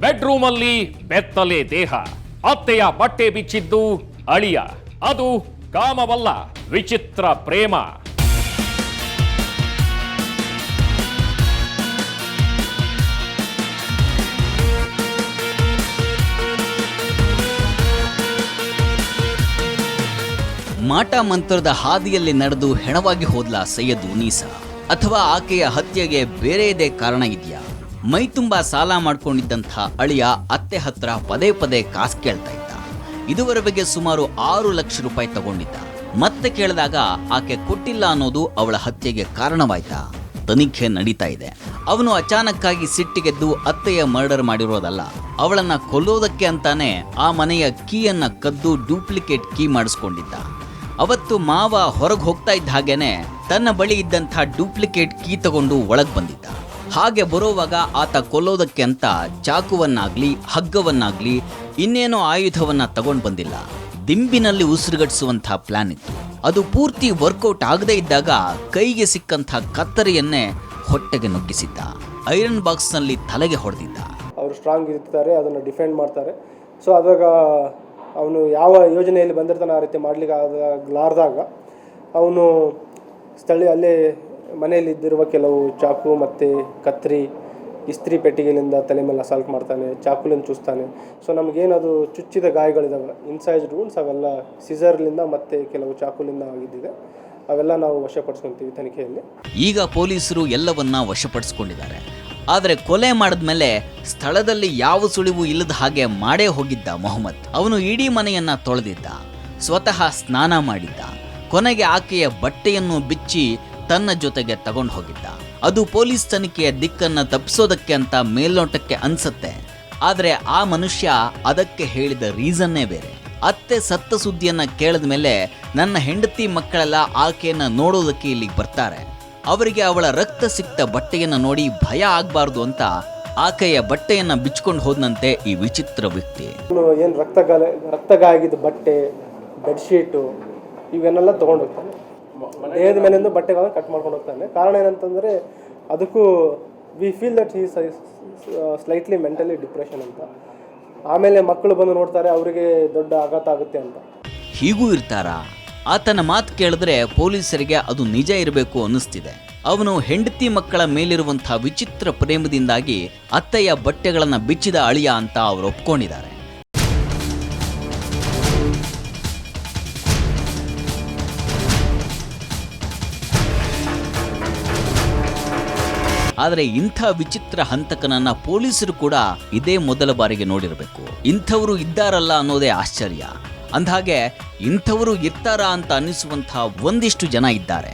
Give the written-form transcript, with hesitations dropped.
Bedroom ಅಲ್ಲಿ ಬೆತ್ತಲೆ ದೇಹ, ಅತ್ತೆಯ ಬಟ್ಟೆ ಬಿಚ್ಚಿದ್ದು ಅಳಿಯ. ಅದು ಕಾಮವಲ್ಲ, ವಿಚಿತ್ರ ಪ್ರೇಮ. ಮಾಟ ಮಂತ್ರದ ಹಾದಿಯಲ್ಲಿ ನಡೆದು ಹೆಣವಾಗಿ ಹೋದ್ಲಾ ಸೈಯದ್ ಉನೀಸಾ, ಅಥವಾ ಆಕೆಯ ಹತ್ಯೆಗೆ ಬೇರೆಯದೇ ಕಾರಣ ಇದೆಯಾ? ಮೈ ತುಂಬಾ ಸಾಲ ಮಾಡ್ಕೊಂಡಿದ್ದಂಥ ಅಳಿಯ ಅತ್ತೆ ಹತ್ರ ಪದೇ ಪದೇ ಕಾಸು ಕೇಳ್ತಾ ಇದ್ದ. ಇದುವರೆಗೆ ಸುಮಾರು 6 ಲಕ್ಷ ರೂಪಾಯಿ ತಗೊಂಡಿದ್ದ. ಮತ್ತೆ ಕೇಳಿದಾಗ ಆಕೆ ಕೊಟ್ಟಿಲ್ಲ ಅನ್ನೋದು ಅವಳ ಹತ್ಯೆಗೆ ಕಾರಣವಾಯ್ತಾ? ತನಿಖೆ ನಡೀತಾ ಇದೆ. ಅವನು ಅಚಾನಕ್ಕಾಗಿ ಸಿಟ್ಟಿಗೆದ್ದು ಅತ್ತೆಯ ಮರ್ಡರ್ ಮಾಡಿರೋದಲ್ಲ, ಅವಳನ್ನ ಕೊಲ್ಲೋದಕ್ಕೆ ಅಂತಾನೆ ಆ ಮನೆಯ ಕೀಯನ್ನ ಕದ್ದು ಡೂಪ್ಲಿಕೇಟ್ ಕೀ ಮಾಡಿಸ್ಕೊಂಡಿದ್ದ. ಅವತ್ತು ಮಾವ ಹೊರಗೆ ಹೋಗ್ತಾ ಇದ್ದ ಹಾಗೇನೆ ತನ್ನ ಬಳಿ ಇದ್ದಂಥ ಡೂಪ್ಲಿಕೇಟ್ ಕೀ ತಗೊಂಡು ಒಳಗೆ ಬಂದಿದ್ದ. ಹಾಗೆ ಬರೋವಾಗ ಆತ ಕೊಲ್ಲೋದಕ್ಕೆ ಅಂತ ಚಾಕುವನ್ನಾಗ್ಲಿ ಹಗ್ಗವನ್ನಾಗ್ಲಿ ಇನ್ನೇನೋ ಆಯುಧವನ್ನ ತಗೊಂಡು ಬಂದಿಲ್ಲ. ದಿಂಬಿನಲ್ಲಿ ಉಸಿರುಗಟ್ಟಿಸುವಂಥ ಪ್ಲಾನ್ ಇತ್ತು. ಅದು ಪೂರ್ತಿ ವರ್ಕೌಟ್ ಆಗದೇ ಇದ್ದಾಗ ಕೈಗೆ ಸಿಕ್ಕಂಥ ಕತ್ತರಿಯನ್ನೇ ಹೊಟ್ಟೆಗೆ ನುಗ್ಗಿಸಿದ್ದ. ಐರನ್ ಬಾಕ್ಸ್ನಲ್ಲಿ ತಲೆಗೆ ಹೊಡೆದಿದ್ದ. ಅವರು ಸ್ಟ್ರಾಂಗ್ ಇರ್ತಾರೆ, ಅದನ್ನು ಡಿಫೆಂಡ್ ಮಾಡ್ತಾರೆ. ಸೊ ಅದಾಗ ಅವನು ಯಾವ ಯೋಜನೆಯಲ್ಲಿ ಬಂದಿರ್ತಾನೆ ಆ ರೀತಿ ಮಾಡಲಿಕ್ಕೆ ಆಗಲಾರ್ದಾಗ ಅವನು ಸ್ಥಳೀಯ ಅಲ್ಲೇ ಮನೆಯಲ್ಲಿ ಇದ್ದಿರುವ ಕೆಲವು ಚಾಕು ಮತ್ತು ಕತ್ರಿ, ಇಸ್ತ್ರಿ ಪೆಟ್ಟಿಗೆಯಿಂದ ತಲೆ ಮೇಲೆ ಅಸಾಲ್ಟ್ ಮಾಡ್ತಾನೆ, ಚಾಕುಲಿಂದ ಚುಸ್ತಾನೆ. ಸೊ ನಮಗೇನದು ಚುಚ್ಚಿದ ಗಾಯಗಳಿದ್ದಾವೆ, ಇನ್ಸೈಡ್ ರೂಲ್ಸ್, ಅವೆಲ್ಲ ಸಿಸರ್ಲಿಂದ ಮತ್ತು ಕೆಲವು ಚಾಕುಲಿಂದ ಆಗಿದ್ದಿದೆ. ಅವೆಲ್ಲ ನಾವು ವಶಪಡಿಸ್ಕೊತೀವಿ ತನಿಖೆಯಲ್ಲಿ. ಈಗ ಪೊಲೀಸರು ಎಲ್ಲವನ್ನ ವಶಪಡಿಸ್ಕೊಂಡಿದ್ದಾರೆ. ಆದರೆ ಕೊಲೆ ಮಾಡಿದ್ಮೇಲೆ ಸ್ಥಳದಲ್ಲಿ ಯಾವ ಸುಳಿವು ಇಲ್ಲದ ಹಾಗೆ ಮಾಡೇ ಹೋಗಿದ್ದ ಮೊಹಮ್ಮದ್. ಅವನು ಇಡೀ ಮನೆಯನ್ನ ತೊಳೆದಿದ್ದ, ಸ್ವತಃ ಸ್ನಾನ ಮಾಡಿದ್ದ, ಕೊನೆಗೆ ಆಕೆಯ ಬಟ್ಟೆಯನ್ನು ಬಿಚ್ಚಿ ತನ್ನ ಜೊತೆಗೆ ತಗೊಂಡು ಹೋಗಿದ್ದ. ಅದು ಪೊಲೀಸ್ ತನಿಖೆಯ ದಿಕ್ಕನ್ನು ತಪ್ಪಿಸೋದಕ್ಕೆ ಅಂತ ಮೇಲ್ನೋಟಕ್ಕೆ ಅನ್ಸತ್ತೆ. ಆದರೆ ಆ ಮನುಷ್ಯ ಅದಕ್ಕೆ ಹೇಳಿದ ರೀಸನ್ನೇ ಬೇರೆ. ಅತ್ತೆ ಸತ್ತ ಸುದ್ದಿಯನ್ನ ಕೇಳಿದ ಮೇಲೆ ನನ್ನ ಹೆಂಡತಿ ಮಕ್ಕಳೆಲ್ಲ ಆಕೆಯನ್ನ ನೋಡೋದಕ್ಕೆ ಇಲ್ಲಿಗೆ ಬರ್ತಾರೆ, ಅವರಿಗೆ ಅವಳ ರಕ್ತ ಸಿಕ್ತ ಬಟ್ಟೆಯನ್ನು ನೋಡಿ ಭಯ ಆಗಬಾರ್ದು ಅಂತ ಆಕೆಯ ಬಟ್ಟೆಯನ್ನ ಬಿಚ್ಕೊಂಡು ಹೋದನಂತೆ ಈ ವಿಚಿತ್ರ ವ್ಯಕ್ತಿ. ಏನು ರಕ್ತಗಾಯ ಆಗಿದ್ದ ಬಟ್ಟೆ, ಬೆಡ್ಶೀಟು ಇವನ್ನೆಲ್ಲ ತೊಗೊಂಡು ಹೋಗ್ತಾನೆ. ದೇಹದ ಮೇಲಿಂದ ಬಟ್ಟೆಗಳನ್ನು ಕಟ್ ಮಾಡ್ಕೊಂಡು ಹೋಗ್ತಾನೆ. ಕಾರಣ ಏನಂತಂದರೆ ಅದಕ್ಕೂ we feel that is slightly mentally depression ಅಂತ. ಆಮೇಲೆ ಮಕ್ಕಳು ಬಂದು ನೋಡ್ತಾರೆ, ಅವರಿಗೆ ದೊಡ್ಡ ಆಘಾತ ಆಗುತ್ತೆ ಅಂತ. ಹೀಗೂ ಇರ್ತಾರಾ? ಆತನ ಮಾತು ಕೇಳಿದ್ರೆ ಪೊಲೀಸರಿಗೆ ಅದು ನಿಜ ಇರಬೇಕು ಅನ್ನಿಸ್ತಿದೆ. ಅವನು ಹೆಂಡತಿ ಮಕ್ಕಳ ಮೇಲಿರುವಂಥ ವಿಚಿತ್ರ ಪ್ರೇಮದಿಂದಾಗಿ ಅತ್ತೆಯ ಬಟ್ಟೆಗಳನ್ನು ಬಿಚ್ಚಿದ ಅಳಿಯ ಅಂತ ಅವರು ಒಪ್ಕೊಂಡಿದ್ದಾರೆ. ಆದರೆ ಇಂಥ ವಿಚಿತ್ರ ಹಂತಕನನ್ನ ಪೊಲೀಸರು ಕೂಡ ಇದೇ ಮೊದಲ ಬಾರಿಗೆ ನೋಡಿರಬೇಕು. ಇಂಥವರು ಇದ್ದಾರಲ್ಲ ಅನ್ನೋದೇ ಆಶ್ಚರ್ಯ. ಅಂದಹಾಗೆ ಇಂಥವರು ಇರ್ತಾರಾ ಅಂತ ಅನ್ನಿಸುವಂಥ ಒಂದಿಷ್ಟು ಜನ ಇದ್ದಾರೆ.